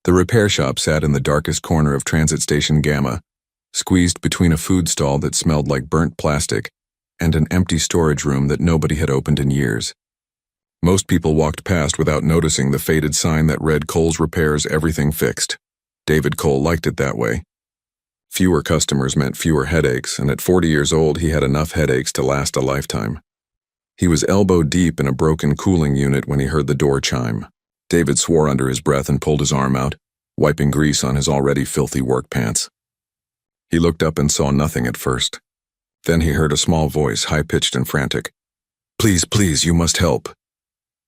The repair shop sat in the darkest corner of Transit Station Gamma, squeezed between a food stall that smelled like burnt plastic and an empty storage room that nobody had opened in years. Most people walked past without noticing the faded sign that read Cole's Repairs, everything fixed. David Cole liked it that way. Fewer customers meant fewer headaches, and at 40 years old he had enough headaches to last a lifetime. He was elbow deep in a broken cooling unit when he heard the door chime. David swore under his breath and pulled his arm out, wiping grease on his already filthy work pants. He looked up and saw nothing at first. Then he heard a small voice, high-pitched and frantic. "Please, please, you must help."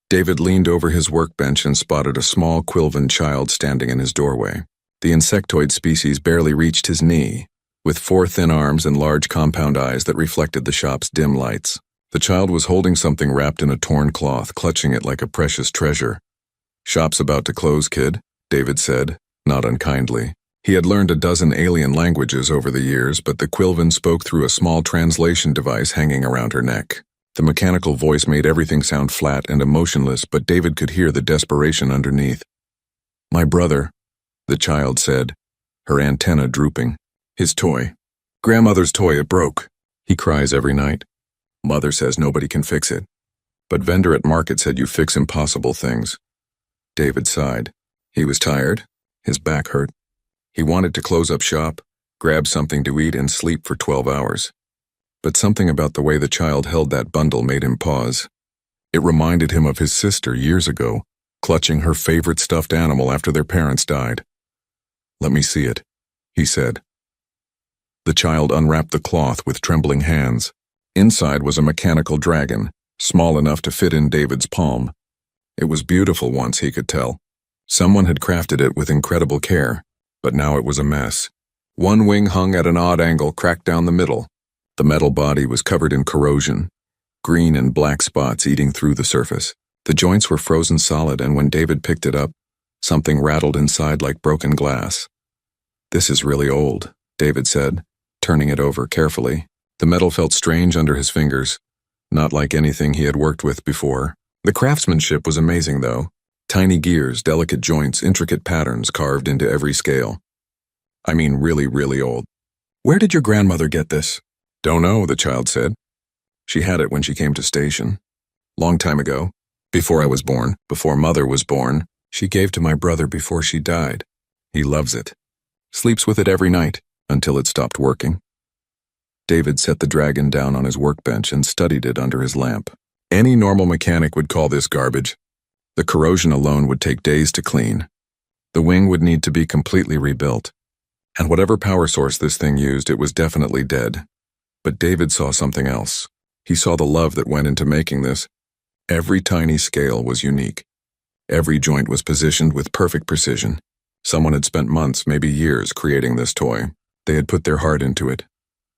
David leaned over his workbench and spotted a small Quilvan child standing in his doorway. The insectoid species barely reached his knee, with 4 thin arms and large compound eyes that reflected the shop's dim lights. The child was holding something wrapped in a torn cloth, clutching it like a precious treasure. "Shop's about to close, kid," David said, not unkindly. He had learned a dozen alien languages over the years, but the Quilvan spoke through a small translation device hanging around her neck. The mechanical voice made everything sound flat and emotionless, but David could hear the desperation underneath. "My brother," the child said, her antenna drooping. "His toy. Grandmother's toy, it broke. He cries every night. Mother says nobody can fix it. But vendor at market said you fix impossible things." David sighed. He was tired. His back hurt. He wanted to close up shop, grab something to eat, and sleep for 12 hours. But something about the way the child held that bundle made him pause. It reminded him of his sister years ago, clutching her favorite stuffed animal after their parents died. "Let me see it," he said. The child unwrapped the cloth with trembling hands. Inside was a mechanical dragon, small enough to fit in David's palm. It was beautiful once, he could tell. Someone had crafted it with incredible care, but now it was a mess. One wing hung at an odd angle, cracked down the middle. The metal body was covered in corrosion, green and black spots eating through the surface. The joints were frozen solid, and when David picked it up, something rattled inside like broken glass. "This is really old," David said, turning it over carefully. The metal felt strange under his fingers, not like anything he had worked with before. The craftsmanship was amazing, though. Tiny gears, delicate joints, intricate patterns carved into every scale. "I mean really, really old." "Where did your grandmother get this?" "Don't know," the child said. "She had it when she came to station. Long time ago. Before I was born, before Mother was born. She gave to my brother before she died. He loves it. Sleeps with it every night, until it stopped working." David set the dragon down on his workbench and studied it under his lamp. Any normal mechanic would call this garbage. The corrosion alone would take days to clean. The wing would need to be completely rebuilt. And whatever power source this thing used, it was definitely dead. But David saw something else. He saw the love that went into making this. Every tiny scale was unique. Every joint was positioned with perfect precision. Someone had spent months, maybe years, creating this toy. They had put their heart into it.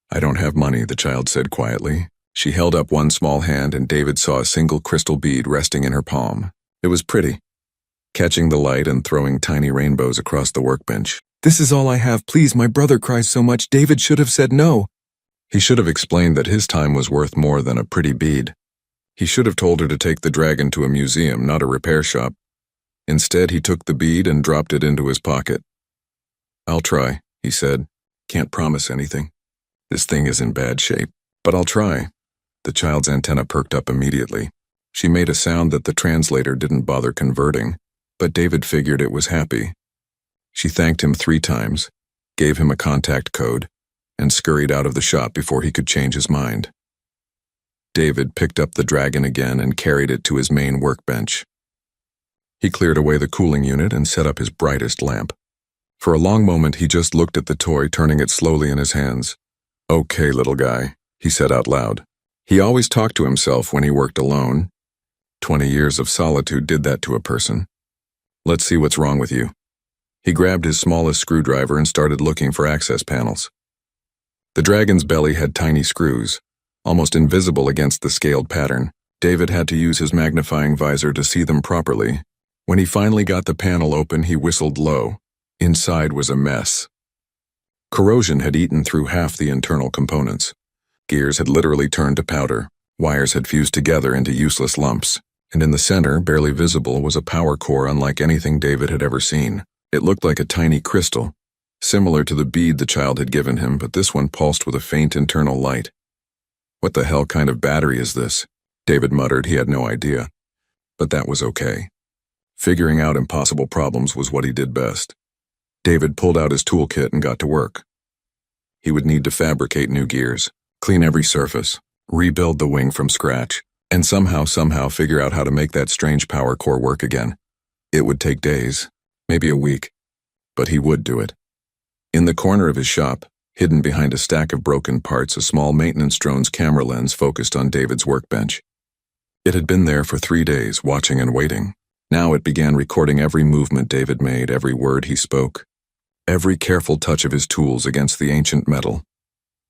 "I don't have money," the child said quietly. She held up one small hand, and David saw a single crystal bead resting in her palm. It was pretty, catching the light and throwing tiny rainbows across the workbench. "This is all I have, please, my brother cries so much." David should have said no. He should have explained that his time was worth more than a pretty bead. He should have told her to take the dragon to a museum, not a repair shop. Instead, he took the bead and dropped it into his pocket. "I'll try," he said. "Can't promise anything. This thing is in bad shape, but I'll try." The child's antenna perked up immediately. She made a sound that the translator didn't bother converting, but David figured it was happy. She thanked him 3 times, gave him a contact code, and scurried out of the shop before he could change his mind. David picked up the dragon again and carried it to his main workbench. He cleared away the cooling unit and set up his brightest lamp. For a long moment he just looked at the toy, turning it slowly in his hands. "Okay, little guy," he said out loud. He always talked to himself when he worked alone. 20 years of solitude did that to a person. "Let's see what's wrong with you." He grabbed his smallest screwdriver and started looking for access panels. The dragon's belly had tiny screws, almost invisible against the scaled pattern. David had to use his magnifying visor to see them properly. When he finally got the panel open, he whistled low. Inside was a mess. Corrosion had eaten through half the internal components. Gears had literally turned to powder. Wires had fused together into useless lumps. And in the center, barely visible, was a power core unlike anything David had ever seen. It looked like a tiny crystal, similar to the bead the child had given him, but this one pulsed with a faint internal light. What the hell kind of battery is this? David muttered. He had no idea. But that was okay. Figuring out impossible problems was what he did best. David pulled out his toolkit and got to work. He would need to fabricate new gears, clean every surface, rebuild the wing from scratch, and somehow figure out how to make that strange power core work again. It would take days, maybe a week, but he would do it. In the corner of his shop, hidden behind a stack of broken parts, a small maintenance drone's camera lens focused on David's workbench. It had been there for 3 days, watching and waiting. Now it began recording every movement David made, every word he spoke, every careful touch of his tools against the ancient metal.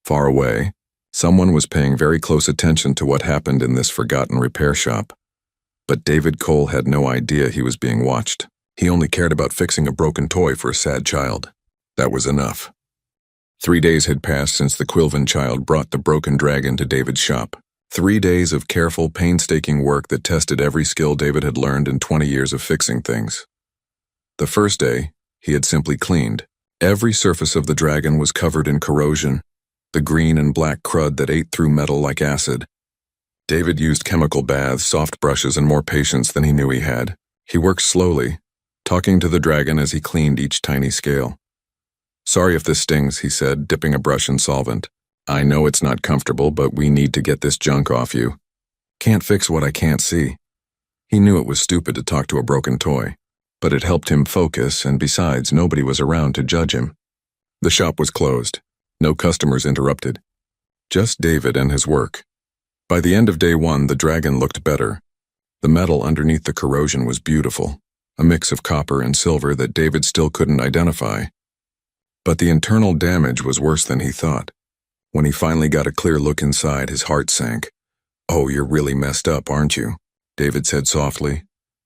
Far away, someone was paying very close attention to what happened in this forgotten repair shop. But David Cole had no idea he was being watched. He only cared about fixing a broken toy for a sad child. That was enough. 3 days had passed since the Quilvan child brought the broken dragon to David's shop. 3 days of careful, painstaking work that tested every skill David had learned in 20 years of fixing things. The first day, he had simply cleaned. Every surface of the dragon was covered in corrosion, the green and black crud that ate through metal like acid. David used chemical baths, soft brushes, and more patience than he knew he had. He worked slowly, talking to the dragon as he cleaned each tiny scale. "Sorry if this stings," he said, dipping a brush in solvent. "I know it's not comfortable, but we need to get this junk off you. Can't fix what I can't see." He knew it was stupid to talk to a broken toy, but it helped him focus, and besides, nobody was around to judge him. The shop was closed. No customers interrupted. Just David and his work. By the end of day 1, the dragon looked better. The metal underneath the corrosion was beautiful, a mix of copper and silver that David still couldn't identify. But the internal damage was worse than he thought. When he finally got a clear look inside, his heart sank. "Oh, you're really messed up, aren't you?" David said softly.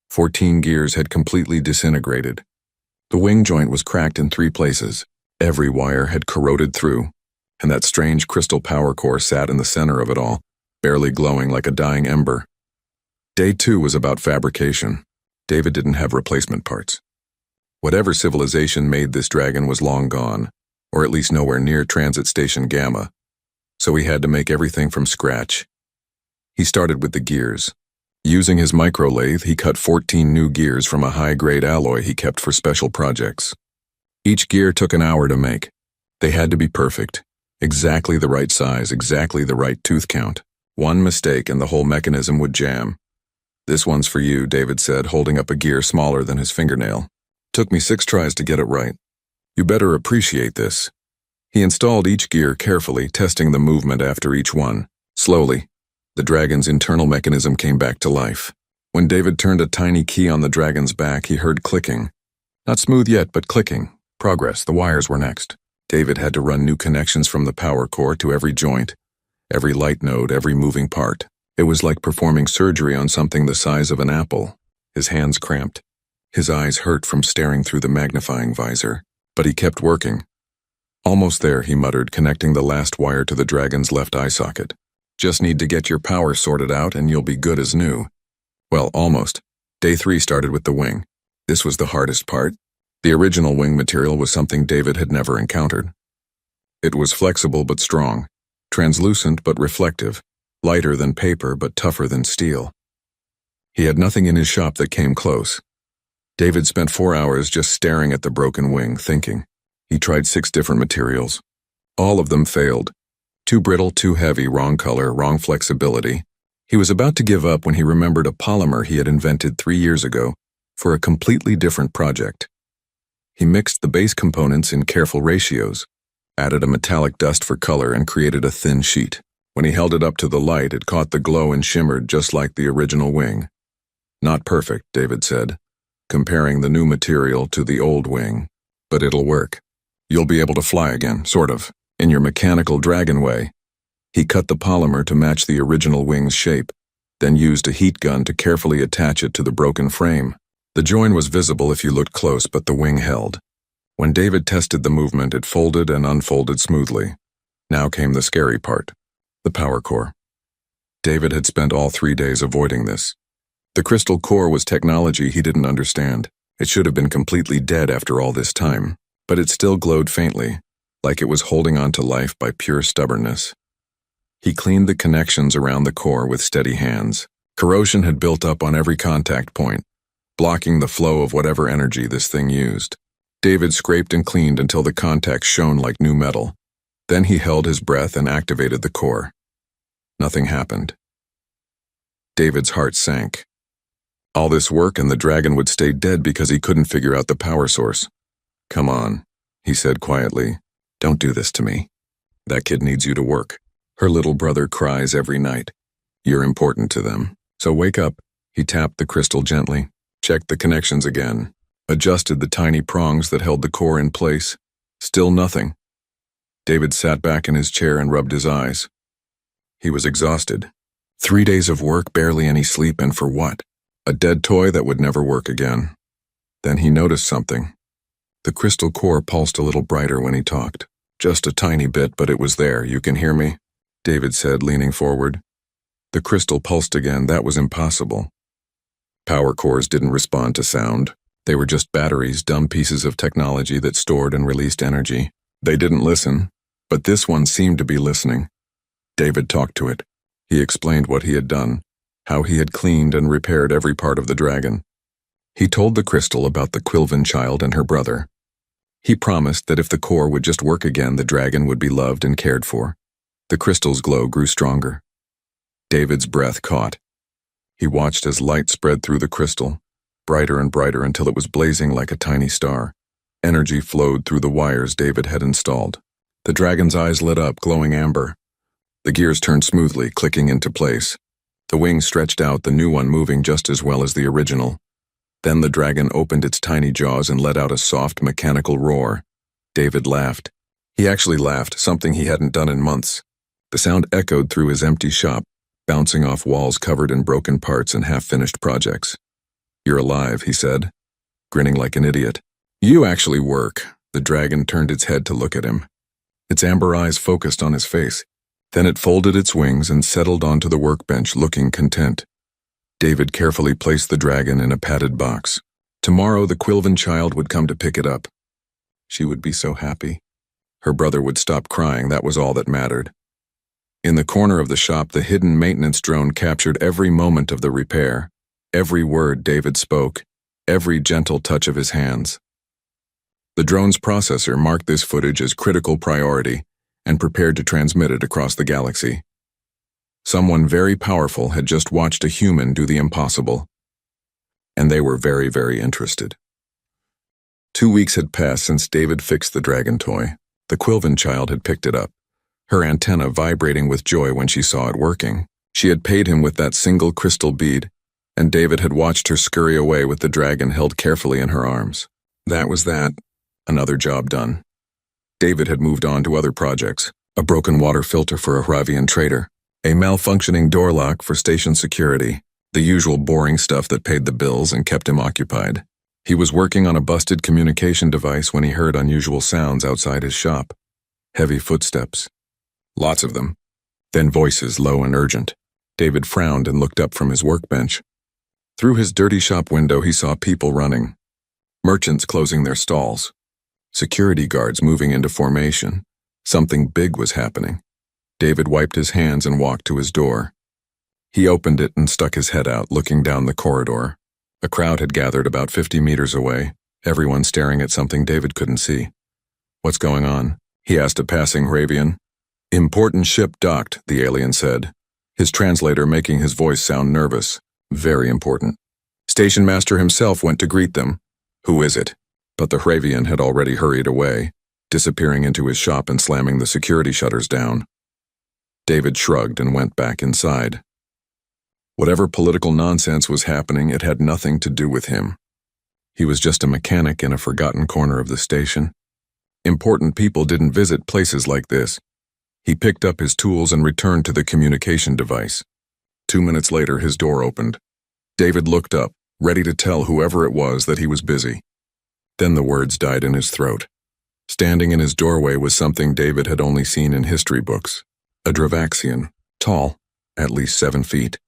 14 gears had completely disintegrated. The wing joint was cracked in 3 places. Every wire had corroded through, and that strange crystal power core sat in the center of it all, barely glowing like a dying ember. Day 2 was about fabrication. David didn't have replacement parts. Whatever civilization made this dragon was long gone, or at least nowhere near Transit Station Gamma, so he had to make everything from scratch. He started with the gears. Using his micro lathe, he cut 14 new gears from a high-grade alloy he kept for special projects. Each gear took an hour to make. They had to be perfect, exactly the right size, exactly the right tooth count. One mistake and the whole mechanism would jam. "This one's for you," David said, holding up a gear smaller than his fingernail. "Took me 6 tries to get it right. You better appreciate this." He installed each gear carefully, testing the movement after each one. Slowly, the dragon's internal mechanism came back to life. When David turned a tiny key on the dragon's back, he heard clicking. Not smooth yet, but clicking. Progress. The wires were next. David had to run new connections from the power core to every joint, every light node, every moving part. It was like performing surgery on something the size of an apple. His hands cramped. His eyes hurt from staring through the magnifying visor, but he kept working. "Almost there," he muttered, connecting the last wire to the dragon's left eye socket. "Just need to get your power sorted out and you'll be good as new." Well, almost. Day 3 started with the wing. This was the hardest part. The original wing material was something David had never encountered. It was flexible but strong, translucent but reflective, lighter than paper but tougher than steel. He had nothing in his shop that came close. David spent 4 hours just staring at the broken wing, thinking. He tried 6 different materials. All of them failed. Too brittle, too heavy, wrong color, wrong flexibility. He was about to give up when he remembered a polymer he had invented 3 years ago for a completely different project. He mixed the base components in careful ratios, added a metallic dust for color, and created a thin sheet. When he held it up to the light, it caught the glow and shimmered just like the original wing. "Not perfect," David said, comparing the new material to the old wing, "but it'll work. You'll be able to fly again, sort of, in your mechanical dragon way." He cut the polymer to match the original wing's shape, then used a heat gun to carefully attach it to the broken frame. The join was visible if you looked close, but the wing held. When David tested the movement, it folded and unfolded smoothly. Now came the scary part, the power core. David had spent all 3 days avoiding this. The crystal core was technology he didn't understand. It should have been completely dead after all this time, but it still glowed faintly, like it was holding on to life by pure stubbornness. He cleaned the connections around the core with steady hands. Corrosion had built up on every contact point, blocking the flow of whatever energy this thing used. David scraped and cleaned until the contacts shone like new metal. Then he held his breath and activated the core. Nothing happened. David's heart sank. All this work and the dragon would stay dead because he couldn't figure out the power source. "Come on," he said quietly. "Don't do this to me. That kid needs you to work. Her little brother cries every night. You're important to them. So wake up." He tapped the crystal gently, checked the connections again, adjusted the tiny prongs that held the core in place. Still nothing. David sat back in his chair and rubbed his eyes. He was exhausted. 3 days of work, barely any sleep, and for what? A dead toy that would never work again. Then he noticed something. The crystal core pulsed a little brighter when he talked. "Just a tiny bit, but it was there. You can hear me?" David said, leaning forward. The crystal pulsed again. That was impossible. Power cores didn't respond to sound. They were just batteries, dumb pieces of technology that stored and released energy. They didn't listen, but this one seemed to be listening. David talked to it. He explained what he had done, how he had cleaned and repaired every part of the dragon. He told the crystal about the Quilvan child and her brother. He promised that if the core would just work again, the dragon would be loved and cared for. The crystal's glow grew stronger. David's breath caught. He watched as light spread through the crystal, brighter and brighter until it was blazing like a tiny star. Energy flowed through the wires David had installed. The dragon's eyes lit up, glowing amber. The gears turned smoothly, clicking into place. The wings stretched out, the new one moving just as well as the original. Then the dragon opened its tiny jaws and let out a soft, mechanical roar. David laughed. He actually laughed, something he hadn't done in months. The sound echoed through his empty shop, bouncing off walls covered in broken parts and half-finished projects. "You're alive," he said, grinning like an idiot. "You actually work." The dragon turned its head to look at him. Its amber eyes focused on his face. Then it folded its wings and settled onto the workbench, looking content. David carefully placed the dragon in a padded box. Tomorrow the Quilvan child would come to pick it up. She would be so happy. Her brother would stop crying, that was all that mattered. In the corner of the shop, the hidden maintenance drone captured every moment of the repair, every word David spoke, every gentle touch of his hands. The drone's processor marked this footage as critical priority and prepared to transmit it across the galaxy. Someone very powerful had just watched a human do the impossible, and they were very, very interested. 2 weeks had passed since David fixed the dragon toy. The Quilvan child had picked it up, her antenna vibrating with joy when she saw it working. She had paid him with that single crystal bead, and David had watched her scurry away with the dragon held carefully in her arms. That was that. Another job done. David had moved on to other projects, a broken water filter for a Hravian trader, a malfunctioning door lock for station security, the usual boring stuff that paid the bills and kept him occupied. He was working on a busted communication device when he heard unusual sounds outside his shop. Heavy footsteps. Lots of them. Then voices, low and urgent. David frowned and looked up from his workbench. Through his dirty shop window he saw people running. Merchants closing their stalls. Security guards moving into formation. Something big was happening. David wiped his hands and walked to his door. He opened it and stuck his head out, looking down the corridor. A crowd had gathered about 50 meters away, everyone staring at something David couldn't see. "What's going on?" he asked a passing Hravian. "Important ship docked," the alien said, his translator making his voice sound nervous. "Very important." Station master himself went to greet them. "Who is it?" But the Hravian had already hurried away, disappearing into his shop and slamming the security shutters down. David shrugged and went back inside. Whatever political nonsense was happening, it had nothing to do with him. He was just a mechanic in a forgotten corner of the station. Important people didn't visit places like this. He picked up his tools and returned to the communication device. 2 minutes later, his door opened. David looked up, ready to tell whoever it was that he was busy. Then the words died in his throat. Standing in his doorway was something David had only seen in history books. A Dravaxian, tall, at least 7 feet,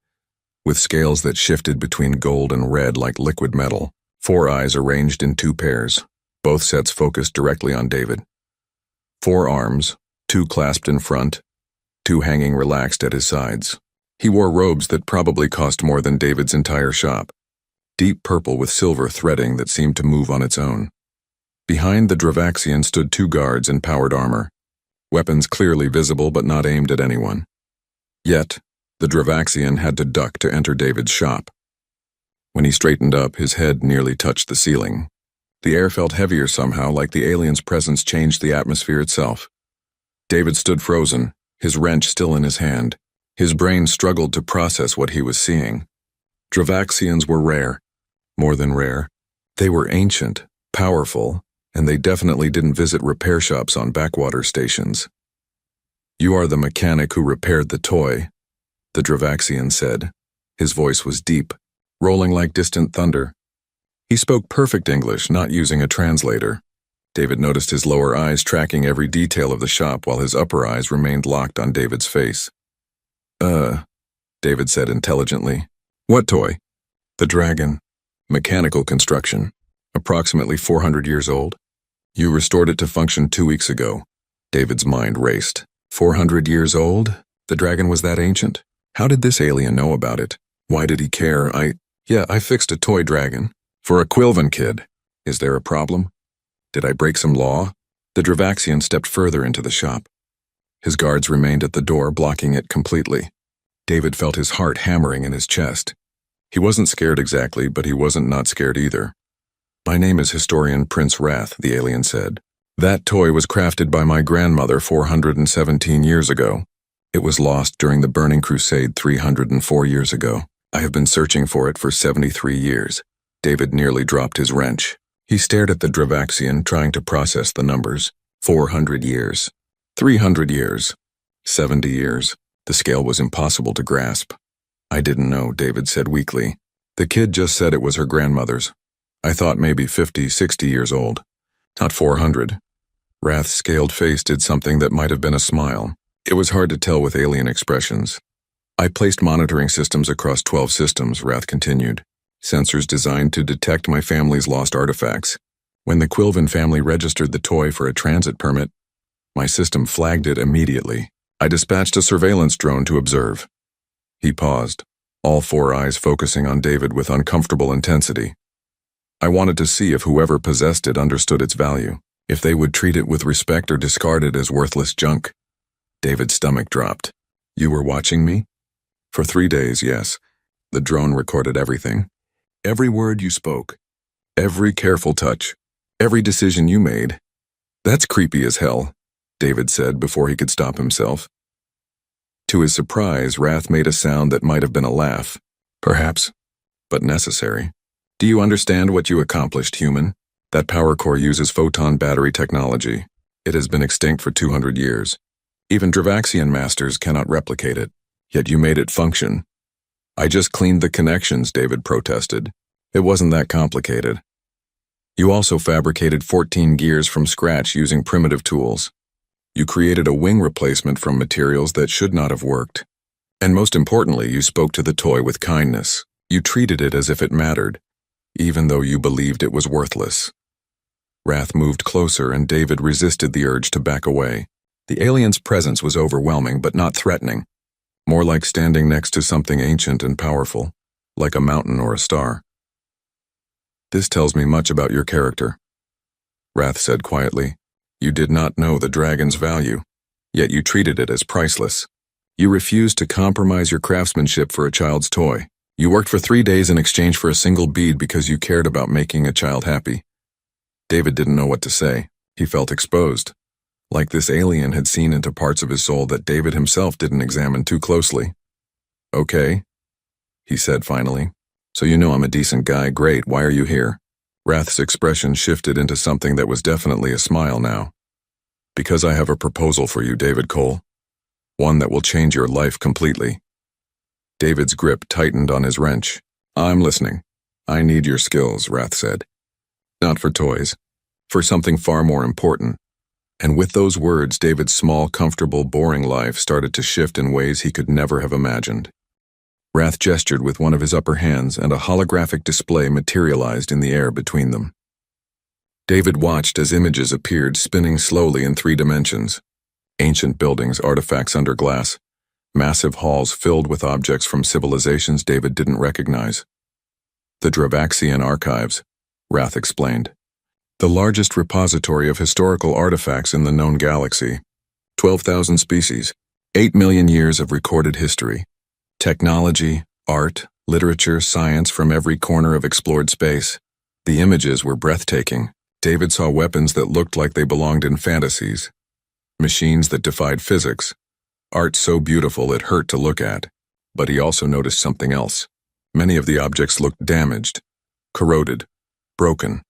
with scales that shifted between gold and red like liquid metal. Four eyes arranged in two pairs, both sets focused directly on David. Four arms, two clasped in front, two hanging relaxed at his sides. He wore robes that probably cost more than David's entire shop, deep purple with silver threading that seemed to move on its own. Behind the Dravaxian stood two guards in powered armor, weapons clearly visible but not aimed at anyone. Yet, the Dravaxian had to duck to enter David's shop. When he straightened up, his head nearly touched the ceiling. The air felt heavier somehow, like the alien's presence changed the atmosphere itself. David stood frozen, his wrench still in his hand. His brain struggled to process what he was seeing. Dravaxians were rare, more than rare. They were ancient, powerful, and they definitely didn't visit repair shops on backwater stations. "You are the mechanic who repaired the toy," the Dravaxian said. His voice was deep, rolling like distant thunder. He spoke perfect English, not using a translator. David noticed his lower eyes tracking every detail of the shop while his upper eyes remained locked on David's face. David said intelligently. "What toy?" "The dragon. Mechanical construction. Approximately 400 years old. You restored it to function 2 weeks ago." David's mind raced. 400 years old? The dragon was that ancient? How did this alien know about it? Why did he care? I fixed a toy dragon. For a Quilvan kid. Is there a problem? Did I break some law? The Dravaxian stepped further into the shop. His guards remained at the door, blocking it completely. David felt his heart hammering in his chest. He wasn't scared exactly, but he wasn't not scared either. "My name is Historian Prince Wrath," the alien said. "That toy was crafted by my grandmother 417 years ago. It was lost during the Burning Crusade 304 years ago. I have been searching for it for 73 years. David nearly dropped his wrench. He stared at the Dravaxian, trying to process the numbers. 400 years. 300 years. 70 years. The scale was impossible to grasp. "I didn't know," David said weakly. "The kid just said it was her grandmother's. I thought maybe 50, 60 years old. Not 400. Wrath's scaled face did something that might have been a smile. It was hard to tell with alien expressions. "I placed monitoring systems across 12 systems," Wrath continued. "Sensors designed to detect my family's lost artifacts. When the Quilvan family registered the toy for a transit permit, my system flagged it immediately. I dispatched a surveillance drone to observe." He paused, all four eyes focusing on David with uncomfortable intensity. "I wanted to see if whoever possessed it understood its value, if they would treat it with respect or discard it as worthless junk." David's stomach dropped. "You were watching me?" "For 3 days, yes. The drone recorded everything. Every word you spoke. Every careful touch. Every decision you made. That's creepy as hell," David said before he could stop himself. To his surprise, Wrath made a sound that might have been a laugh. "Perhaps, but necessary. Do you understand what you accomplished, human? That power core uses photon battery technology. It has been extinct for 200 years. Even Dravaxian masters cannot replicate it, yet you made it function." "I just cleaned the connections," David protested. "It wasn't that complicated." "You also fabricated 14 gears from scratch using primitive tools. You created a wing replacement from materials that should not have worked. And most importantly, you spoke to the toy with kindness. You treated it as if it mattered, even though you believed it was worthless." Wrath moved closer, and David resisted the urge to back away. The alien's presence was overwhelming but not threatening, more like standing next to something ancient and powerful, like a mountain or a star. "This tells me much about your character," Wrath said quietly. "You did not know the dragon's value, yet you treated it as priceless. You refused to compromise your craftsmanship for a child's toy. You worked for 3 days in exchange for a single bead because you cared about making a child happy." David didn't know what to say. He felt exposed, like this alien had seen into parts of his soul that David himself didn't examine too closely. "Okay," he said finally. "So you know I'm a decent guy. Great, why are you here?" Wrath's expression shifted into something that was definitely a smile now. "Because I have a proposal for you, David Cole. One that will change your life completely." David's grip tightened on his wrench. "I'm listening. I need your skills," Wrath said. "Not for toys. For something far more important." And with those words, David's small, comfortable, boring life started to shift in ways he could never have imagined. Rath gestured with one of his upper hands, and a holographic display materialized in the air between them. David watched as images appeared, spinning slowly in 3 dimensions. Ancient buildings, artifacts under glass, massive halls filled with objects from civilizations David didn't recognize. The Dravaxian Archives, Rath explained. The largest repository of historical artifacts in the known galaxy. 12,000 species, 8 million years of recorded history. Technology, art, literature, science from every corner of explored space. The images were breathtaking. David saw weapons that looked like they belonged in fantasies. Machines that defied physics. Art so beautiful it hurt to look at. But he also noticed something else. Many of the objects looked damaged, corroded, broken.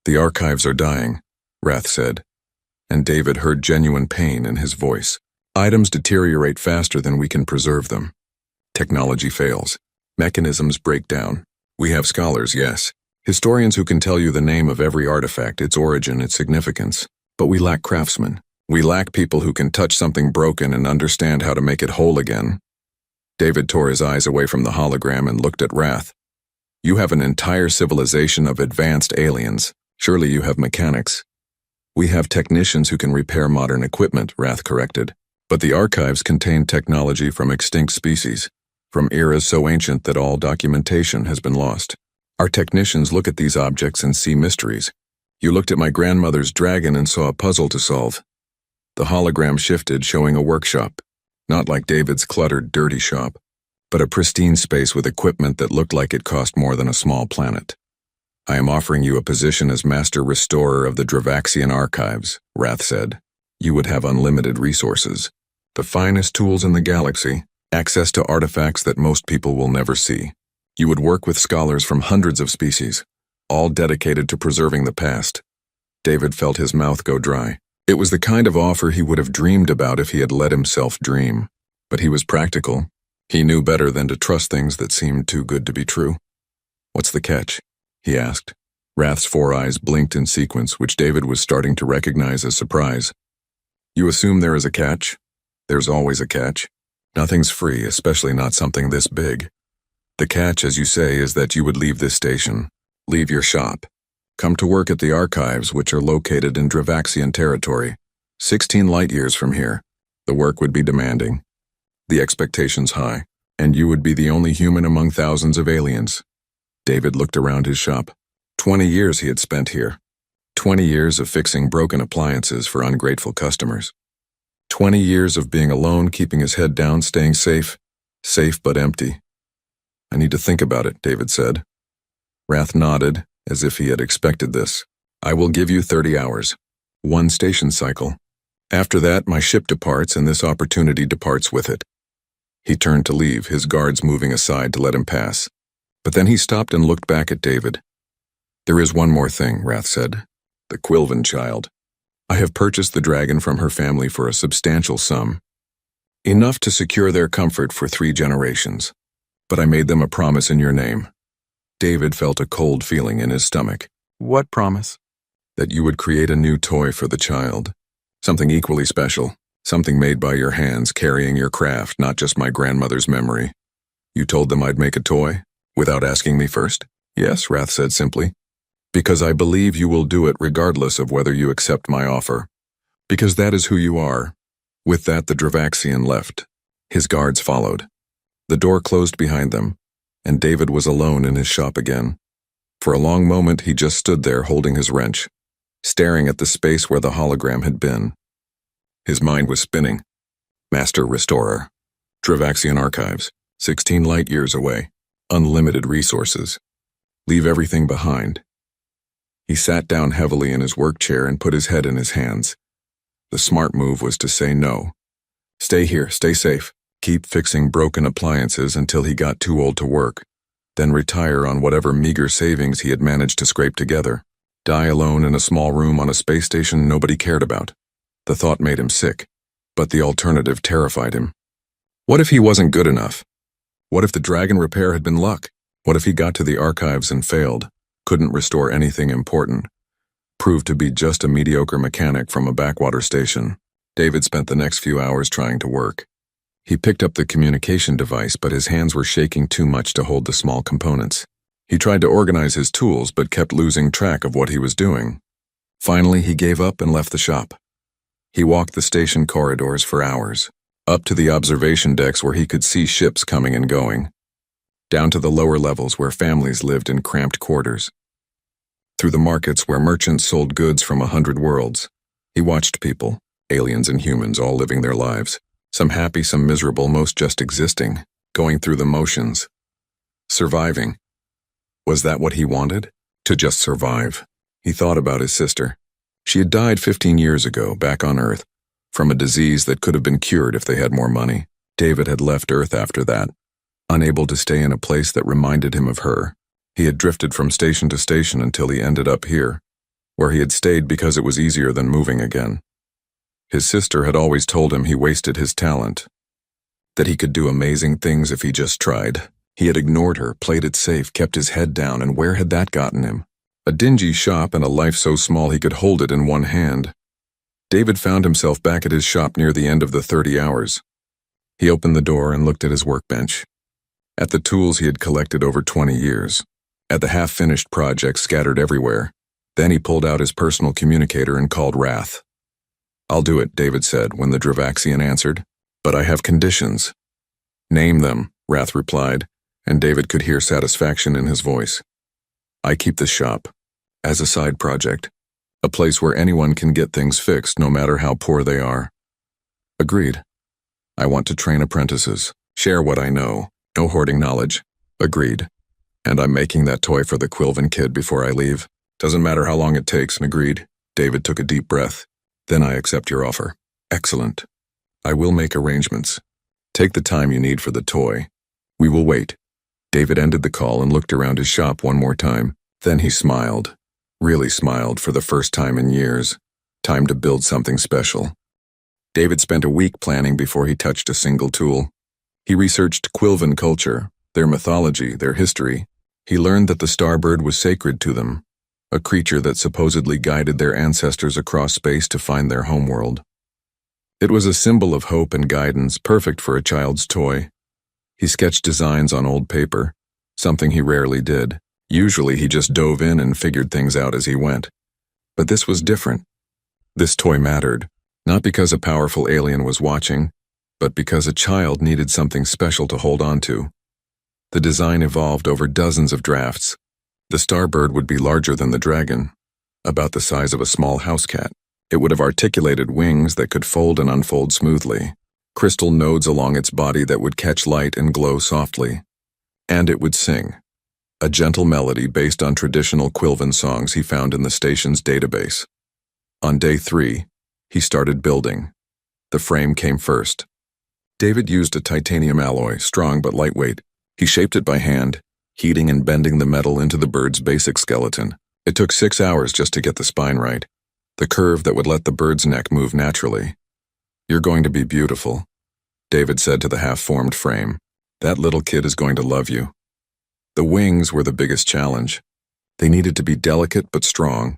The archives are dying, Rath said, and David heard genuine pain in his voice. Items deteriorate faster than we can preserve them. Technology fails. Mechanisms break down. We have scholars, yes. Historians who can tell you the name of every artifact, its origin, its significance. But we lack craftsmen. We lack people who can touch something broken and understand how to make it whole again. David tore his eyes away from the hologram and looked at Rath. You have an entire civilization of advanced aliens. Surely you have mechanics. We have technicians who can repair modern equipment, Rath corrected. But the archives contain technology from extinct species, from eras so ancient that all documentation has been lost. Our technicians look at these objects and see mysteries. You looked at my grandmother's dragon and saw a puzzle to solve. The hologram shifted, showing a workshop, not like David's cluttered, dirty shop, but a pristine space with equipment that looked like it cost more than a small planet. I am offering you a position as master restorer of the Dravaxian Archives, Rath said. You would have unlimited resources, the finest tools in the galaxy, access to artifacts that most people will never see. You would work with scholars from hundreds of species, all dedicated to preserving the past. David felt his mouth go dry. It was the kind of offer he would have dreamed about if he had let himself dream. But he was practical. He knew better than to trust things that seemed too good to be true. What's the catch? He asked. Rath's 4 eyes blinked in sequence, which David was starting to recognize as surprise. You assume there is a catch? There's always a catch. Nothing's free, especially not something this big. The catch, as you say, is that you would leave this station, leave your shop, come to work at the archives, which are located in Dravaxian territory, 16 light-years from here. The work would be demanding, the expectations high, and you would be the only human among thousands of aliens. David looked around his shop. 20 years he had spent here. 20 years of fixing broken appliances for ungrateful customers. 20 years of being alone, keeping his head down, staying safe but empty. I need to think about it, David said. Rath nodded, as if he had expected this. I will give you 30 hours. 1 station cycle. After that, my ship departs and this opportunity departs with it. He turned to leave, his guards moving aside to let him pass. But then he stopped and looked back at David. There is one more thing, Rath said. The Quilvan child. I have purchased the dragon from her family for a substantial sum. Enough to secure their comfort for 3 generations. But I made them a promise in your name. David felt a cold feeling in his stomach. What promise? That you would create a new toy for the child. Something equally special. Something made by your hands, carrying your craft, not just my grandmother's memory. You told them I'd make a toy? Without asking me first? Yes, Rath said simply. Because I believe you will do it regardless of whether you accept my offer. Because that is who you are. With that, the Dravaxian left. His guards followed. The door closed behind them, and David was alone in his shop again. For a long moment, he just stood there holding his wrench, staring at the space where the hologram had been. His mind was spinning. Master Restorer. Dravaxian Archives. 16 light-years away. Unlimited resources. Leave everything behind. He sat down heavily in his work chair and put his head in his hands. The smart move was to say no. Stay here, stay safe. Keep fixing broken appliances until he got too old to work. Then retire on whatever meager savings he had managed to scrape together. Die alone in a small room on a space station nobody cared about. The thought made him sick, but the alternative terrified him. What if he wasn't good enough? What if the dragon repair had been luck? What if he got to the archives and failed, couldn't restore anything important, proved to be just a mediocre mechanic from a backwater station? David spent the next few hours trying to work. He picked up the communication device, but his hands were shaking too much to hold the small components. He tried to organize his tools, but kept losing track of what he was doing. Finally, he gave up and left the shop. He walked the station corridors for hours, up to the observation decks where he could see ships coming and going, down to the lower levels where families lived in cramped quarters, through the markets where merchants sold goods from 100 worlds. He watched people, aliens and humans, all living their lives, some happy, some miserable, most just existing, going through the motions, surviving. Was that what he wanted? To just survive. He thought about his sister. She had died 15 years ago, back on Earth, from a disease that could have been cured if they had more money. David had left Earth after that, unable to stay in a place that reminded him of her. He had drifted from station to station until he ended up here, where he had stayed because it was easier than moving again. His sister had always told him he wasted his talent, that he could do amazing things if he just tried. He had ignored her, played it safe, kept his head down, and where had that gotten him? A dingy shop and a life so small he could hold it in one hand. David found himself back at his shop near the end of the 30 hours. He opened the door and looked at his workbench, at the tools he had collected over 20 years, at the half-finished projects scattered everywhere. Then he pulled out his personal communicator and called Wrath. "I'll do it," David said when the Dravaxian answered. "But I have conditions." "Name them," Wrath replied, and David could hear satisfaction in his voice. "I keep the shop, as a side project, a place where anyone can get things fixed no matter how poor they are." "Agreed." "I want to train apprentices, share what I know, no hoarding knowledge." "Agreed." "And I'm making that toy for the Quilven kid before I leave. Doesn't matter how long it takes." And agreed. David took a deep breath. "Then I accept your offer." "Excellent. I will make arrangements. Take the time you need for the toy. We will wait." David ended the call and looked around his shop one more time. Then he smiled, really smiled for the first time in years. Time to build something special. David spent a week planning before he touched a single tool. He researched Quilven culture, their mythology, their history. He learned that the starbird was sacred to them, a creature that supposedly guided their ancestors across space to find their homeworld. It was a symbol of hope and guidance, perfect for a child's toy. He sketched designs on old paper, something he rarely did. Usually he just dove in and figured things out as he went. But this was different. This toy mattered, not because a powerful alien was watching, but because a child needed something special to hold on to. The design evolved over dozens of drafts. The starbird would be larger than the dragon, about the size of a small house cat. It would have articulated wings that could fold and unfold smoothly, crystal nodes along its body that would catch light and glow softly. And it would sing, a gentle melody based on traditional Quilven songs he found in the station's database. On day 3, he started building. The frame came first. David used a titanium alloy, strong but lightweight. He shaped it by hand, heating and bending the metal into the bird's basic skeleton. It took 6 hours just to get the spine right, the curve that would let the bird's neck move naturally. "You're going to be beautiful," David said to the half-formed frame. "That little kid is going to love you." The wings were the biggest challenge. They needed to be delicate but strong,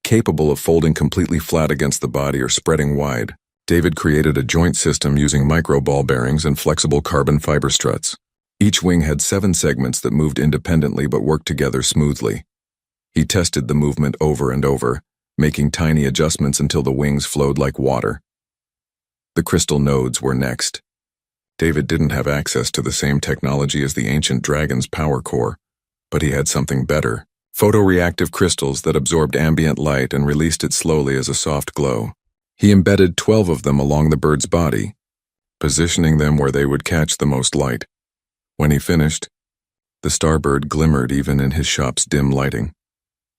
capable of folding completely flat against the body or spreading wide. David created a joint system using micro ball bearings and flexible carbon fiber struts. Each wing had 7 segments that moved independently but worked together smoothly. He tested the movement over and over, making tiny adjustments until the wings flowed like water. The crystal nodes were next. David didn't have access to the same technology as the ancient dragon's power core, but he had something better: photoreactive crystals that absorbed ambient light and released it slowly as a soft glow. He embedded 12 of them along the bird's body, positioning them where they would catch the most light. When he finished, the starbird glimmered even in his shop's dim lighting.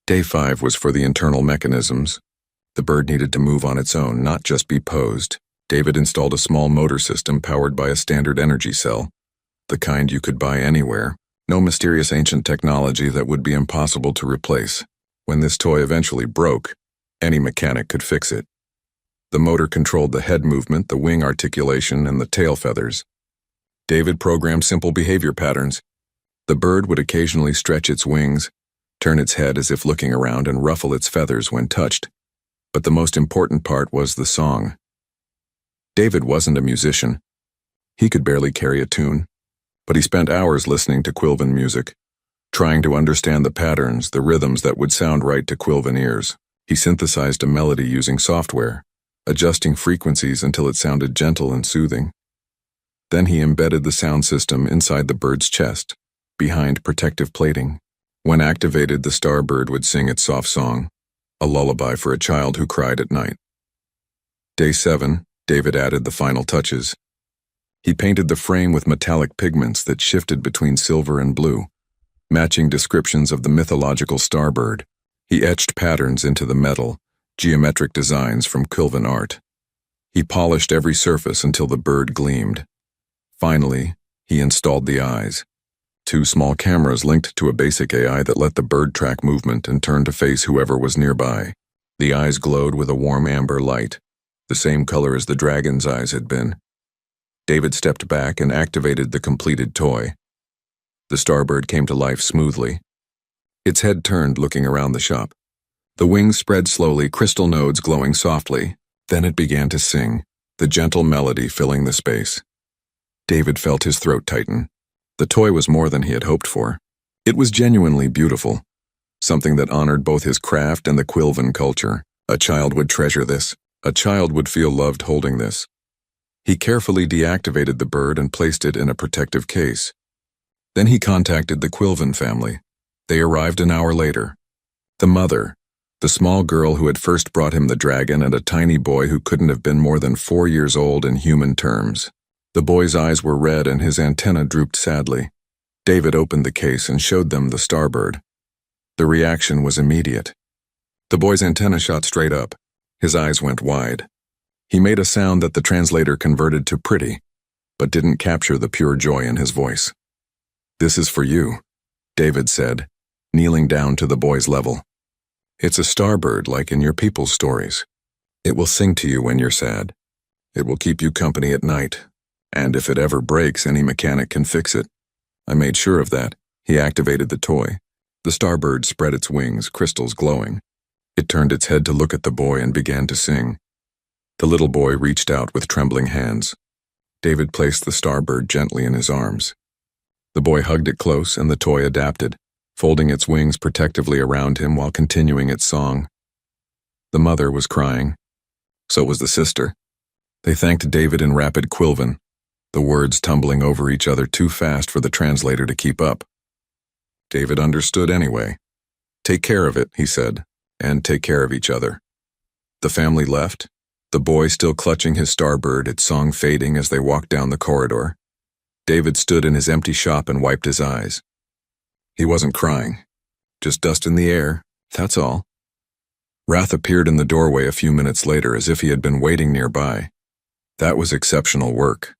Day 5 was for the internal mechanisms. The bird needed to move on its own, not just be posed. David installed a small motor system powered by a standard energy cell, the kind you could buy anywhere. No mysterious ancient technology that would be impossible to replace. When this toy eventually broke, any mechanic could fix it. The motor controlled the head movement, the wing articulation, and the tail feathers. David programmed simple behavior patterns. The bird would occasionally stretch its wings, turn its head as if looking around, and ruffle its feathers when touched. But the most important part was the song. David wasn't a musician. He could barely carry a tune, but he spent hours listening to Quilvan music, trying to understand the patterns, the rhythms that would sound right to Quilvan ears. He synthesized a melody using software, adjusting frequencies until it sounded gentle and soothing. Then he embedded the sound system inside the bird's chest, behind protective plating. When activated, the starbird would sing its soft song, a lullaby for a child who cried at night. Day 7, David added the final touches. He painted the frame with metallic pigments that shifted between silver and blue, matching descriptions of the mythological starbird. He etched patterns into the metal, geometric designs from Quilvan art. He polished every surface until the bird gleamed. Finally, he installed the eyes. 2 small cameras linked to a basic AI that let the bird track movement and turn to face whoever was nearby. The eyes glowed with a warm amber light, the same color as the dragon's eyes had been. David stepped back and activated the completed toy. The starbird came to life smoothly. Its head turned, looking around the shop. The wings spread slowly, crystal nodes glowing softly. Then it began to sing, the gentle melody filling the space. David felt his throat tighten. The toy was more than he had hoped for. It was genuinely beautiful, something that honored both his craft and the Quilvan culture. A child would treasure this. A child would feel loved holding this. He carefully deactivated the bird and placed it in a protective case. Then he contacted the Quilvan family. They arrived an hour later. The mother, the small girl who had first brought him the dragon, and a tiny boy who couldn't have been more than 4 years old in human terms. The boy's eyes were red and his antenna drooped sadly. David opened the case and showed them the starbird. The reaction was immediate. The boy's antenna shot straight up. His eyes went wide. He made a sound that the translator converted to pretty, but didn't capture the pure joy in his voice. "This is for you," David said, kneeling down to the boy's level. "It's a starbird like in your people's stories. It will sing to you when you're sad. It will keep you company at night. And if it ever breaks, any mechanic can fix it. I made sure of that." He activated the toy. The starbird spread its wings, crystals glowing. It turned its head to look at the boy and began to sing. The little boy reached out with trembling hands. David placed the starbird gently in his arms. The boy hugged it close and the toy adapted, folding its wings protectively around him while continuing its song. The mother was crying. So was the sister. They thanked David in rapid Quilvan, the words tumbling over each other too fast for the translator to keep up. David understood anyway. "Take care of it," he said, "and take care of each other." The family left, the boy still clutching his starbird, its song fading as they walked down the corridor. David stood in his empty shop and wiped his eyes. He wasn't crying. Just dust in the air, that's all. Wrath appeared in the doorway a few minutes later as if he had been waiting nearby. "That was exceptional work,"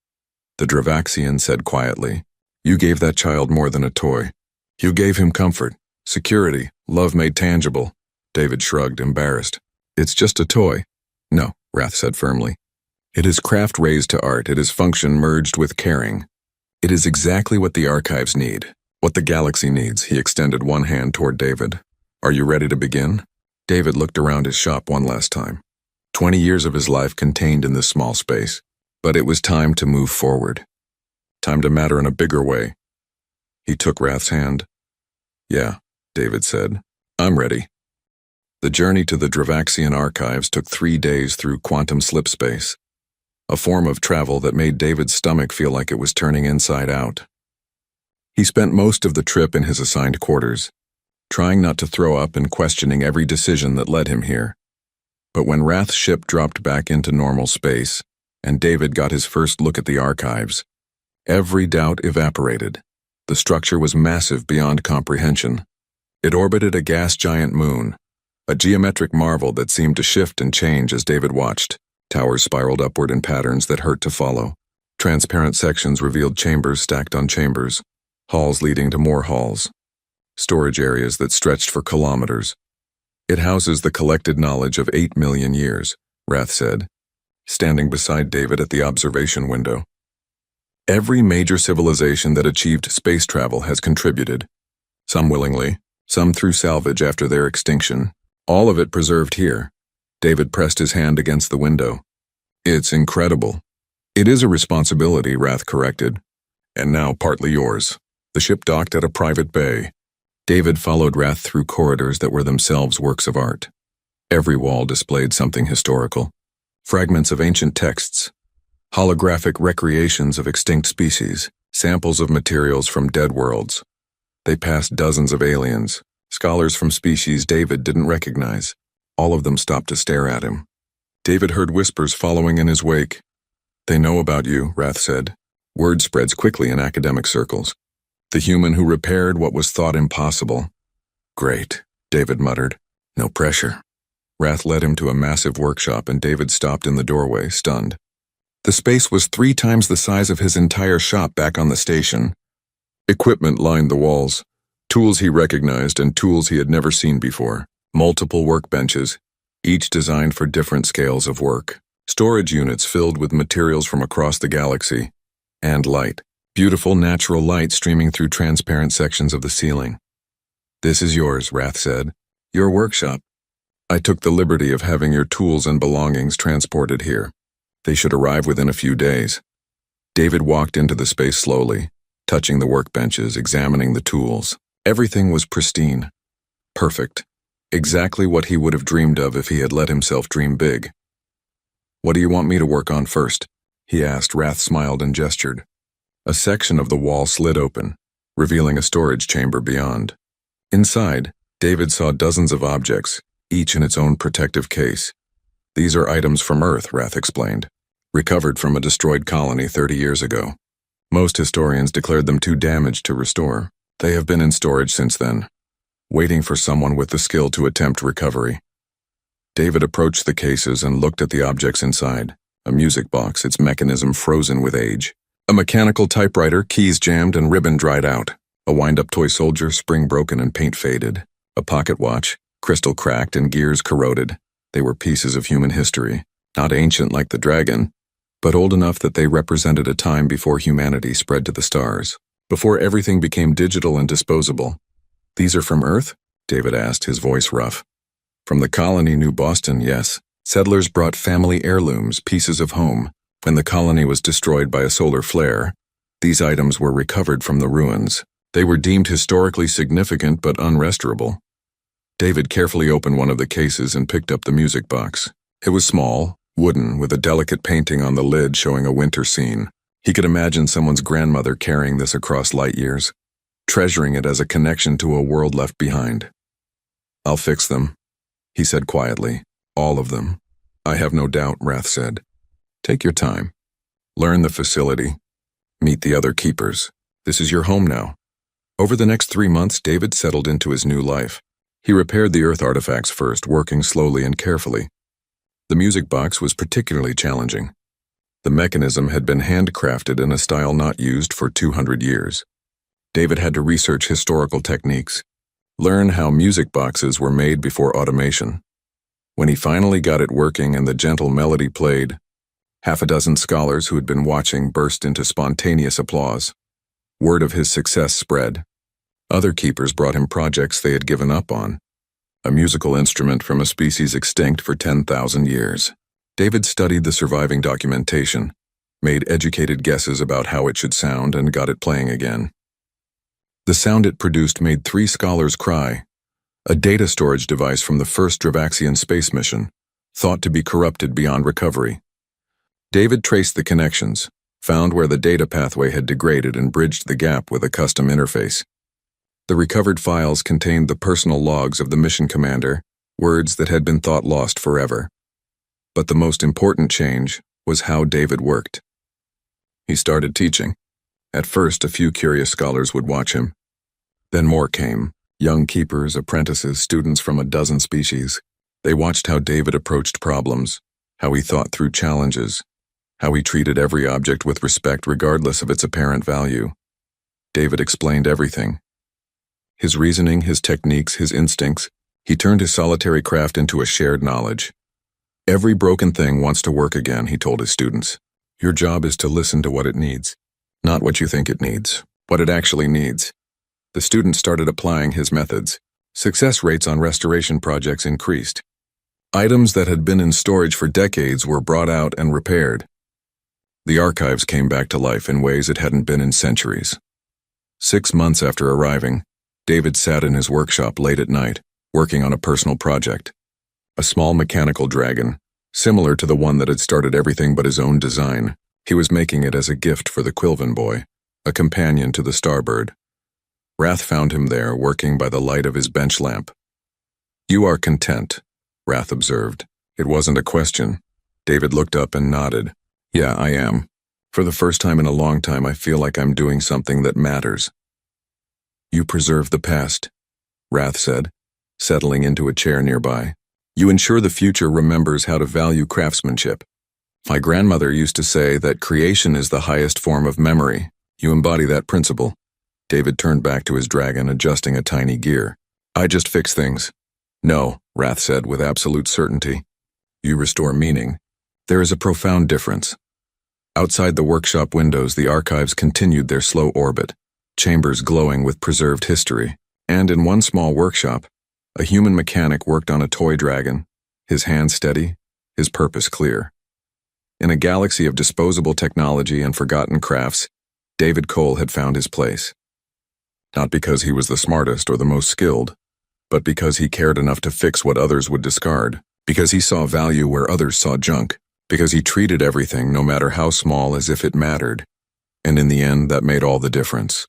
the Dravaxian said quietly. "You gave that child more than a toy. You gave him comfort, security, love made tangible." David shrugged, embarrassed. "It's just a toy." "No," Wrath said firmly. "It is craft raised to art. It is function merged with caring. It is exactly what the archives need, what the galaxy needs." He extended one hand toward David. "Are you ready to begin?" David looked around his shop one last time. 20 years of his life contained in this small space. But it was time to move forward. Time to matter in a bigger way. He took Wrath's hand. "Yeah," David said. "I'm ready." The journey to the Dravaxian archives took 3 days through quantum slip space, a form of travel that made David's stomach feel like it was turning inside out. He spent most of the trip in his assigned quarters, trying not to throw up and questioning every decision that led him here. But when Wrath's ship dropped back into normal space, and David got his first look at the archives, every doubt evaporated. The structure was massive beyond comprehension. It orbited a gas giant moon, a geometric marvel that seemed to shift and change as David watched. Towers spiraled upward in patterns that hurt to follow. Transparent sections revealed chambers stacked on chambers, halls leading to more halls, storage areas that stretched for kilometers. "It houses the collected knowledge of 8 million years, Wrath said, standing beside David at the observation window. "Every major civilization that achieved space travel has contributed, some willingly, some through salvage after their extinction. All of it preserved here." David pressed his hand against the window. "It's incredible." It is a responsibility, Rath corrected. And now partly yours. The ship docked at a private bay. David followed Rath through corridors that were themselves works of art. Every wall displayed something historical. Fragments of ancient texts, holographic recreations of extinct species, samples of materials from dead worlds. They passed dozens of aliens, scholars from species David didn't recognize. All of them stopped to stare at him. David heard whispers following in his wake. They know about you, Rath said. Word spreads quickly in academic circles. The human who repaired what was thought impossible. Great, David muttered. No pressure. Rath led him to a massive workshop and David stopped in the doorway, stunned. The space was 3 times the size of his entire shop back on the station. Equipment lined the walls, tools he recognized and tools he had never seen before. Multiple workbenches, each designed for different scales of work. Storage units filled with materials from across the galaxy. And light. Beautiful natural light streaming through transparent sections of the ceiling. This is yours, Rath said. Your workshop. I took the liberty of having your tools and belongings transported here. They should arrive within a few days. David walked into the space slowly, touching the workbenches, examining the tools. Everything was pristine. Perfect. Exactly what he would have dreamed of if he had let himself dream big. What do you want me to work on first? He asked. Rath smiled and gestured. A section of the wall slid open, revealing a storage chamber beyond. Inside, David saw dozens of objects, each in its own protective case. These are items from Earth, Rath explained, recovered from a destroyed colony 30 years ago. Most historians declared them too damaged to restore. They have been in storage since then, waiting for someone with the skill to attempt recovery. David approached the cases and looked at the objects inside. A music box, its mechanism frozen with age. A mechanical typewriter, keys jammed and ribbon dried out. A wind-up toy soldier, spring broken and paint faded. A pocket watch, crystal cracked and gears corroded. They were pieces of human history, not ancient like the dragon, but old enough that they represented a time before humanity spread to the stars, before everything became digital and disposable. These are from Earth? David asked, his voice rough. From the colony New Boston, yes. Settlers brought family heirlooms, pieces of home. When the colony was destroyed by a solar flare, these items were recovered from the ruins. They were deemed historically significant but unrestorable. David carefully opened one of the cases and picked up the music box. It was small, wooden, with a delicate painting on the lid showing a winter scene. He could imagine someone's grandmother carrying this across light years, treasuring it as a connection to a world left behind. I'll fix them, he said quietly. All of them. I have no doubt, Rath said. Take your time. Learn the facility. Meet the other keepers. This is your home now. Over the next 3 months, David settled into his new life. He repaired the Earth artifacts first, working slowly and carefully. The music box was particularly challenging. The mechanism had been handcrafted in a style not used for 200 years. David had to research historical techniques, learn how music boxes were made before automation. When he finally got it working and the gentle melody played, half a dozen scholars who had been watching burst into spontaneous applause. Word of his success spread. Other keepers brought him projects they had given up on. A musical instrument from a species extinct for 10,000 years. David studied the surviving documentation, made educated guesses about how it should sound, and got it playing again. The sound it produced made 3 scholars cry. A data storage device from the first Dravaxian space mission, thought to be corrupted beyond recovery. David traced the connections, found where the data pathway had degraded and bridged the gap with a custom interface. The recovered files contained the personal logs of the mission commander, words that had been thought lost forever. But the most important change was how David worked. He started teaching. At first, a few curious scholars would watch him. Then more came. Young keepers, apprentices, students from a dozen species. They watched how David approached problems, how he thought through challenges, how he treated every object with respect regardless of its apparent value. David explained everything. His reasoning, his techniques, his instincts. He turned his solitary craft into a shared knowledge. Every broken thing wants to work again, he told his students. Your job is to listen to what it needs. Not what you think it needs, what it actually needs. The students started applying his methods. Success rates on restoration projects increased. Items that had been in storage for decades were brought out and repaired. The archives came back to life in ways it hadn't been in centuries. 6 months after arriving, David sat in his workshop late at night, working on a personal project. A small mechanical dragon, similar to the one that had started everything but his own design. He was making it as a gift for the Quilven boy, a companion to the Starbird. Wrath found him there, working by the light of his bench lamp. "You are content," Wrath observed. It wasn't a question. David looked up and nodded. "Yeah, I am. For the first time in a long time, I feel like I'm doing something that matters." "You preserve the past," Wrath said, settling into a chair nearby. "You ensure the future remembers how to value craftsmanship. My grandmother used to say that creation is the highest form of memory. You embody that principle." David turned back to his dragon, adjusting a tiny gear. "I just fix things." "No," Wrath said with absolute certainty. "You restore meaning. There is a profound difference." Outside the workshop windows, the archives continued their slow orbit, chambers glowing with preserved history. And in one small workshop, a human mechanic worked on a toy dragon, his hands steady, his purpose clear. In a galaxy of disposable technology and forgotten crafts, David Cole had found his place. Not because he was the smartest or the most skilled, but because he cared enough to fix what others would discard, because he saw value where others saw junk, because he treated everything, no matter how small, as if it mattered. And in the end, that made all the difference.